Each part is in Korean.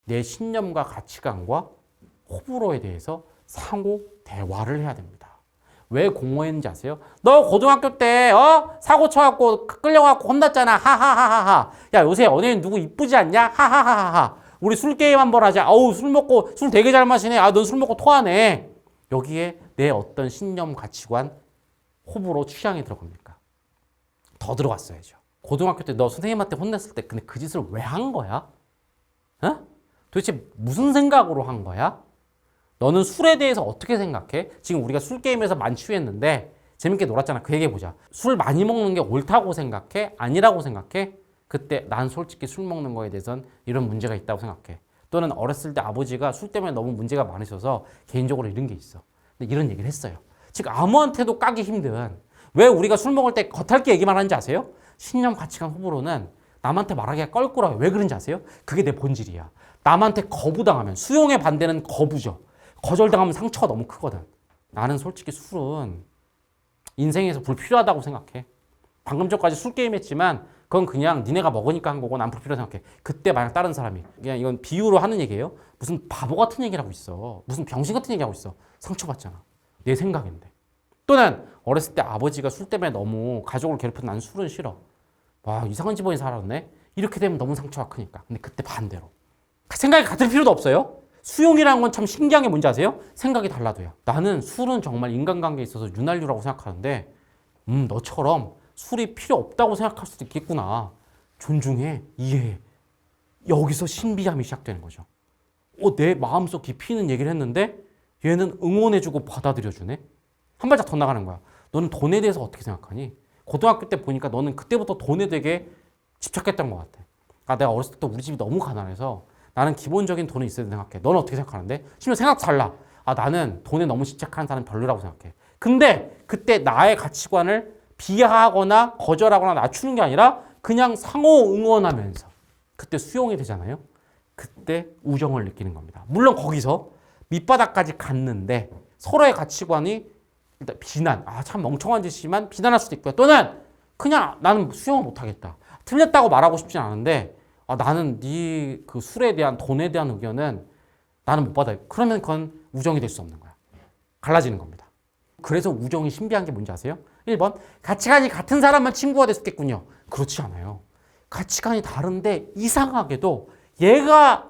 내 신념과 가치관과 호불호에 대해서 상호 대화를 해야 됩니다. 왜 공허했는지 아세요? 너 고등학교 때 사고 쳐갖고 끌려갖고 혼났잖아. 하하하하하. 야 요새 연예인 누구 이쁘지 않냐? 하하하하하. 우리 술 게임 한번 하자. 어우 술 먹고 술 되게 잘 마시네. 아 넌 술 먹고 토하네. 여기에 내 어떤 신념, 가치관, 호불호, 취향이 들어갑니까? 더 들어갔어야죠. 고등학교 때 너 선생님한테 혼냈을 때 근데 그 짓을 왜 한 거야? 어? 도대체 무슨 생각으로 한 거야? 너는 술에 대해서 어떻게 생각해? 지금 우리가 술 게임에서 만취했는데 재밌게 놀았잖아. 그 얘기해보자. 술 많이 먹는 게 옳다고 생각해? 아니라고 생각해? 그때 난 솔직히 술 먹는 거에 대해서는 이런 문제가 있다고 생각해. 또는 어렸을 때 아버지가 술 때문에 너무 문제가 많으셔서 개인적으로 이런 게 있어. 근데 이런 얘기를 했어요. 즉 아무한테도 까기 힘든 왜 우리가 술 먹을 때 겉핥기 얘기만 하는지 아세요? 신념, 가치관, 호불호는 남한테 말하기가 껄끄러워요. 왜 그런지 아세요? 그게 내 본질이야. 남한테 거부당하면 수용의 반대는 거부죠. 거절당하면 상처가 너무 크거든. 나는 솔직히 술은 인생에서 불필요하다고 생각해. 방금 전까지 술 게임 했지만 그건 그냥 니네가 먹으니까 한 거고 난 불필요하다고 생각해. 그때 만약 다른 사람이 그냥 이건 비유로 하는 얘기예요. 무슨 바보 같은 얘기를 하고 있어. 무슨 병신 같은 얘기하고 있어. 상처받잖아. 내 생각인데. 또는 어렸을 때 아버지가 술 때문에 너무 가족을 괴롭혀서 난 술은 싫어. 와 이상한 집안에 살았네. 이렇게 되면 너무 상처가 크니까. 근데 그때 반대로. 생각이 같을 필요도 없어요. 수용이라는 건 참 신기한 게 뭔지 아세요? 생각이 달라도요. 나는 술은 정말 인간관계에 있어서 윤활유라고 생각하는데 너처럼 술이 필요 없다고 생각할 수도 있겠구나. 존중해, 이해해. 여기서 신비함이 시작되는 거죠. 내 마음속 깊이 있는 얘기를 했는데 얘는 응원해주고 받아들여주네. 한 발짝 더 나가는 거야. 너는 돈에 대해서 어떻게 생각하니? 고등학교 때 보니까 너는 그때부터 돈에 되게 집착했던 것 같아. 내가 어렸을 때 우리 집이 너무 가난해서 나는 기본적인 돈은 있어야 된다고 생각해. 너는 어떻게 생각하는데? 심지어 생각도 달라. 나는 돈에 너무 집착하는 사람 별로라고 생각해. 근데 그때 나의 가치관을 비하하거나 거절하거나 낮추는 게 아니라 그냥 상호 응원하면서 그때 수용이 되잖아요. 그때 우정을 느끼는 겁니다. 물론 거기서 밑바닥까지 갔는데 서로의 가치관이 일단 비난, 참 멍청한 짓이지만 비난할 수도 있고요. 또는 그냥 나는 수용을 못하겠다. 틀렸다고 말하고 싶진 않은데 나는 네 그 술에 대한 돈에 대한 의견은 나는 못 받아요. 그러면 그건 우정이 될 수 없는 거야. 갈라지는 겁니다. 그래서 우정이 신비한 게 뭔지 아세요? 1번 가치관이 같은 사람만 친구가 될 수 있겠군요. 그렇지 않아요. 가치관이 다른데 이상하게도 얘가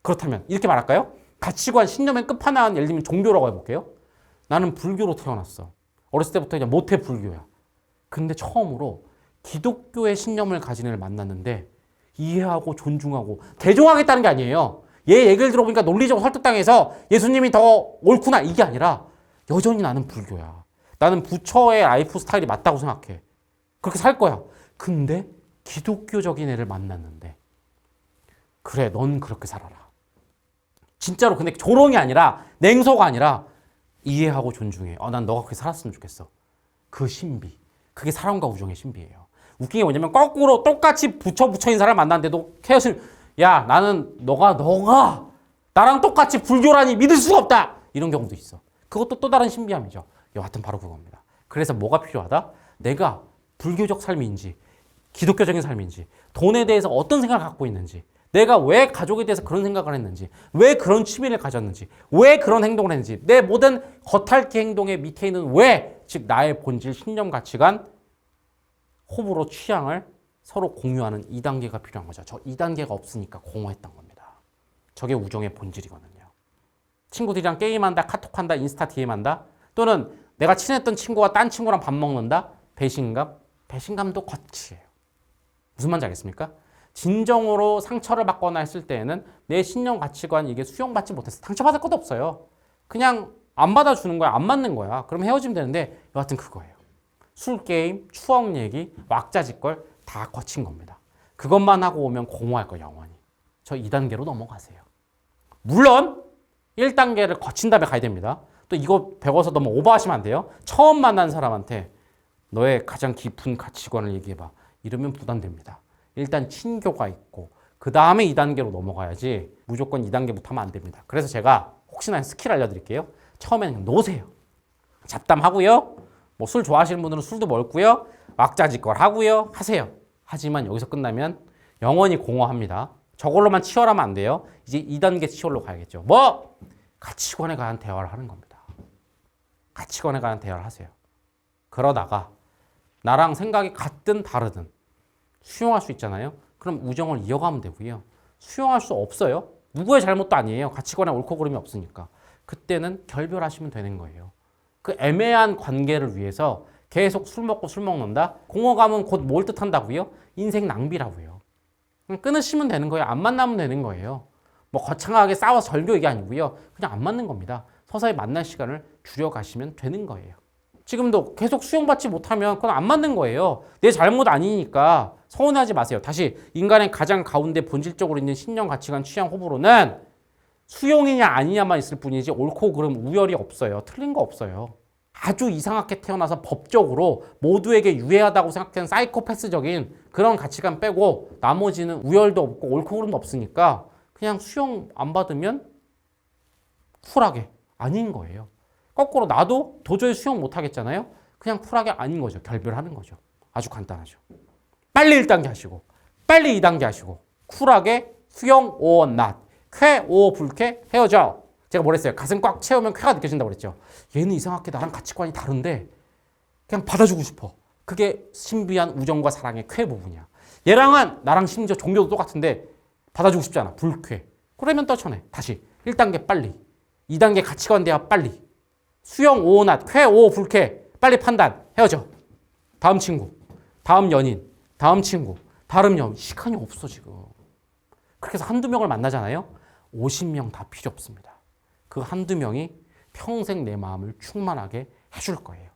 그렇다면 이렇게 말할까요? 가치관, 신념의 끝판왕 예를 들면 종교라고 해볼게요. 나는 불교로 태어났어. 어렸을 때부터 그냥 모태 불교야. 근데 처음으로 기독교의 신념을 가진 애를 만났는데 이해하고 존중하고 대종하겠다는 게 아니에요. 얘 얘기를 들어보니까 논리적으로 설득당해서 예수님이 더 옳구나 이게 아니라 여전히 나는 불교야. 나는 부처의 라이프 스타일이 맞다고 생각해. 그렇게 살 거야. 근데 기독교적인 애를 만났는데 그래 넌 그렇게 살아라. 진짜로 근데 조롱이 아니라 냉소가 아니라 이해하고 존중해. 난 너가 그렇게 살았으면 좋겠어. 그 신비. 그게 사랑과 우정의 신비예요. 웃긴 게 뭐냐면 거꾸로 똑같이 부처인 사람을 만났는데도 케어실 야 나는 너가 나랑 똑같이 불교라니 믿을 수가 없다. 이런 경우도 있어. 그것도 또 다른 신비함이죠. 여하튼 바로 그겁니다. 그래서 뭐가 필요하다? 내가 불교적 삶인지 기독교적인 삶인지 돈에 대해서 어떤 생각을 갖고 있는지 내가 왜 가족에 대해서 그런 생각을 했는지 왜 그런 취미를 가졌는지 왜 그런 행동을 했는지 내 모든 겉핥기 행동의 밑에 있는 왜 즉 나의 본질, 신념, 가치관 호불호, 취향을 서로 공유하는 2단계가 필요한 거죠. 저 2단계가 없으니까 공허했던 겁니다. 저게 우정의 본질이거든요. 친구들이랑 게임한다, 카톡한다, 인스타 DM한다 또는 내가 친했던 친구가 딴 친구랑 밥 먹는다. 배신감? 배신감도 거치예요. 무슨 말인지 알겠습니까? 진정으로 상처를 받거나 했을 때에는 내 신념, 가치관 이게 수용받지 못했어. 상처받을 것도 없어요. 그냥 안 받아주는 거야. 안 맞는 거야. 그럼 헤어지면 되는데 여하튼 그거예요. 술 게임, 추억 얘기, 왁자지껄 다 거친 겁니다. 그것만 하고 오면 공허할 거예요. 영원히. 저 2단계로 넘어가세요. 물론 1단계를 거친 다음에 가야 됩니다. 또 이거 배워서 너무 오버하시면 안 돼요. 처음 만난 사람한테 너의 가장 깊은 가치관을 얘기해봐. 이러면 부담됩니다. 일단 친교가 있고 그 다음에 2단계로 넘어가야지 무조건 2단계부터 하면 안 됩니다. 그래서 제가 혹시나 스킬 알려드릴게요. 처음에는 그냥 놓으세요. 잡담하고요. 뭐 술 좋아하시는 분들은 술도 먹고요. 왁자지껄 하고요. 하세요. 하지만 여기서 끝나면 영원히 공허합니다. 저걸로만 치열하면 안 돼요. 이제 2단계 치열로 가야겠죠. 뭐? 가치관에 관한 대화를 하는 겁니다. 가치관에 관한 대화를 하세요. 그러다가 나랑 생각이 같든 다르든 수용할 수 있잖아요. 그럼 우정을 이어가면 되고요. 수용할 수 없어요. 누구의 잘못도 아니에요. 가치관에 옳고 그름이 없으니까. 그때는 결별하시면 되는 거예요. 그 애매한 관계를 위해서 계속 술 먹고 술 먹는다? 공허 감은 곧 뭘 뜻한다고요? 인생 낭비라고요. 그냥 끊으시면 되는 거예요. 안 만나면 되는 거예요. 뭐 거창하게 싸워서 절교 이게 아니고요. 그냥 안 맞는 겁니다. 서서히 만날 시간을 줄여가시면 되는 거예요. 지금도 계속 수용받지 못하면 그건 안 맞는 거예요. 내 잘못 아니니까 서운하지 마세요. 다시 인간의 가장 가운데 본질적으로 있는 신념, 가치관, 취향, 호불호는 수용이냐 아니냐만 있을 뿐이지 옳고 그름 우열이 없어요. 틀린 거 없어요. 아주 이상하게 태어나서 법적으로 모두에게 유해하다고 생각하는 사이코패스적인 그런 가치관 빼고 나머지는 우열도 없고 옳고 그름도 없으니까 그냥 수용 안 받으면 쿨하게 아닌 거예요. 거꾸로 나도 도저히 수용 못 하겠잖아요. 그냥 쿨하게 아닌 거죠. 결별하는 거죠. 아주 간단하죠. 빨리 1단계 하시고 빨리 2단계 하시고 쿨하게 수용 or not, 쾌 or 불쾌 헤어져. 제가 뭐랬어요? 가슴 꽉 채우면 쾌가 느껴진다고 그랬죠. 얘는 이상하게 나랑 가치관이 다른데 그냥 받아주고 싶어. 그게 신비한 우정과 사랑의 쾌 부분이야. 얘랑은 나랑 심지어 종교도 똑같은데 받아주고 싶지 않아. 불쾌. 그러면 떨쳐내. 다시 1단계 빨리. 2단계 가치관 대화 빨리. 수용 or not, 쾌 or 불쾌 빨리 판단. 헤어져. 다음 친구, 다음 연인, 다음 친구, 다른 연. 시간이 없어 지금. 그렇게 해서 한두 명을 만나잖아요. 50명 다 필요 없습니다. 그 한두 명이 평생 내 마음을 충만하게 해줄 거예요.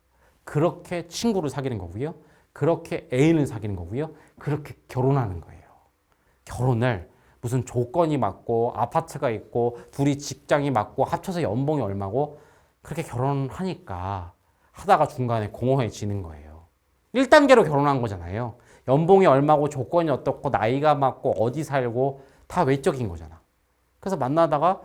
그렇게 친구를 사귀는 거고요. 그렇게 애인을 사귀는 거고요. 그렇게 결혼하는 거예요. 결혼을 무슨 조건이 맞고 아파트가 있고 둘이 직장이 맞고 합쳐서 연봉이 얼마고 그렇게 결혼하니까 하다가 중간에 공허해지는 거예요. 1단계로 결혼한 거잖아요. 연봉이 얼마고 조건이 어떻고 나이가 맞고 어디 살고 다 외적인 거잖아. 그래서 만나다가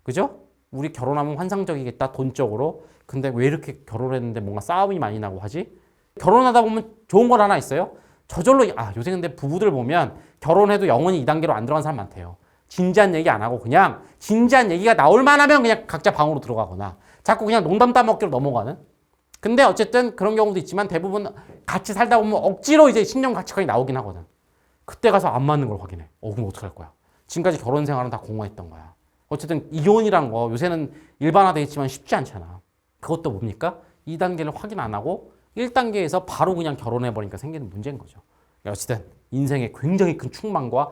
그죠? 우리 결혼하면 환상적이겠다 돈적으로. 근데 왜 이렇게 결혼했는데 뭔가 싸움이 많이 나고 하지? 결혼하다 보면 좋은 건 하나 있어요. 저절로 요새 근데 부부들 보면 결혼해도 영원히 2단계로 안 들어간 사람 많대요. 진지한 얘기 안 하고 그냥 진지한 얘기가 나올 만하면 그냥 각자 방으로 들어가거나 자꾸 그냥 농담 따먹기로 넘어가는. 근데 어쨌든 그런 경우도 있지만 대부분 같이 살다 보면 억지로 이제 신념 가치관이 나오긴 하거든. 그때 가서 안 맞는 걸 확인해. 그럼 어떡할 거야? 지금까지 결혼 생활은 다 공허했던 거야. 어쨌든 이혼이란 거 요새는 일반화되어 있지만 쉽지 않잖아. 그것도 뭡니까? 2단계를 확인 안 하고 1단계에서 바로 그냥 결혼해버리니까 생기는 문제인 거죠. 어쨌든 인생에 굉장히 큰 충만과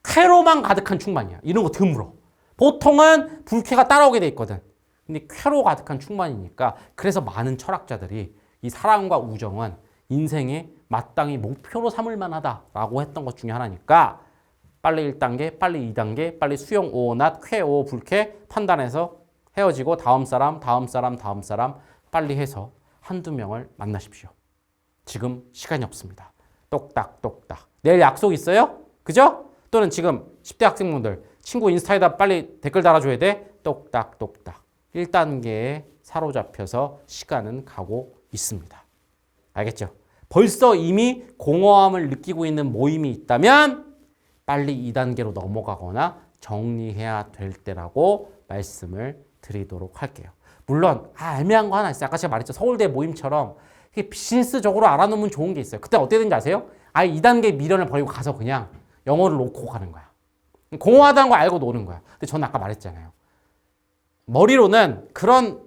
쾌로만 가득한 충만이야. 이런 거 드물어. 보통은 불쾌가 따라오게 돼 있거든. 근데 쾌로 가득한 충만이니까 그래서 많은 철학자들이 이 사랑과 우정은 인생에 마땅히 목표로 삼을 만하다라고 했던 것 중에 하나니까 빨리 1단계, 빨리 2단계, 빨리 수용 or not, 쾌 or 불쾌 판단해서 헤어지고 다음 사람 빨리 해서 한두 명을 만나십시오. 지금 시간이 없습니다. 똑딱똑딱. 내일 약속 있어요? 그죠? 또는 지금 10대 학생분들 친구 인스타에다 빨리 댓글 달아줘야 돼? 똑딱똑딱. 1단계에 사로잡혀서 시간은 가고 있습니다. 알겠죠? 벌써 이미 공허함을 느끼고 있는 모임이 있다면 빨리 2단계로 넘어가거나 정리해야 될 때라고 말씀을 드리도록 할게요. 물론 애매한 거 하나 있어요. 아까 제가 말했죠. 서울대 모임처럼 비즈니스적으로 알아놓으면 좋은 게 있어요. 그때 어떻게든지 아세요? 아예 2단계 미련을 버리고 가서 그냥 영어를 놓고 가는 거야. 공허하다는 거 알고 노는 거야. 근데 저는 아까 말했잖아요. 머리로는 그런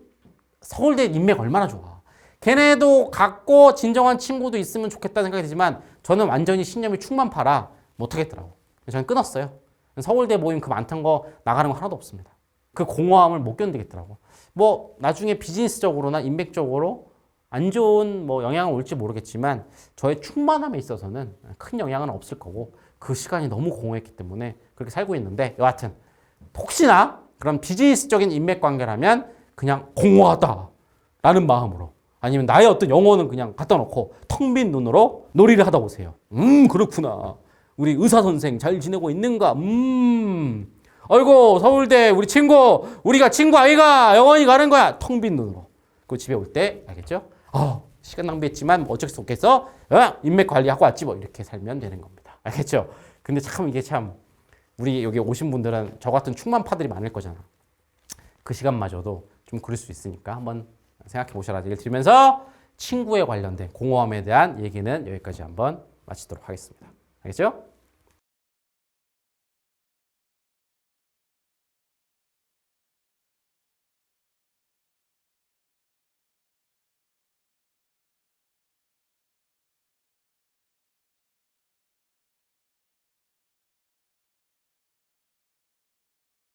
서울대 인맥 얼마나 좋아. 걔네도 갖고 진정한 친구도 있으면 좋겠다는 생각이 들지만 저는 완전히 신념이 충만파라 못하겠더라고. 저는 끊었어요. 서울대 모임 그 많던 거 나가는 거 하나도 없습니다. 그 공허함을 못 견디겠더라고. 뭐 나중에 비즈니스적으로나 인맥적으로 안 좋은 뭐 영향은 올지 모르겠지만 저의 충만함에 있어서는 큰 영향은 없을 거고 그 시간이 너무 공허했기 때문에 그렇게 살고 있는데 여하튼 혹시나 그런 비즈니스적인 인맥 관계라면 그냥 공허하다라는 마음으로 아니면 나의 어떤 영혼은 그냥 갖다 놓고 텅 빈 눈으로 놀이를 하다 오세요. 그렇구나. 우리 의사 선생 잘 지내고 있는가? 아이고 서울대 우리 친구 우리가 친구 아이가 영원히 가는 거야. 텅 빈 눈으로. 그 집에 올 때 알겠죠? 시간 낭비했지만 뭐 어쩔 수 없겠어. 인맥 관리하고 왔지 뭐 이렇게 살면 되는 겁니다. 알겠죠? 근데 참 이게 참 우리 여기 오신 분들은 저 같은 충만파들이 많을 거잖아. 그 시간마저도 좀 그럴 수 있으니까 한번 생각해 보셔라 얘기를 드리면서 친구에 관련된 공허함에 대한 얘기는 여기까지 한번 마치도록 하겠습니다. 알겠죠?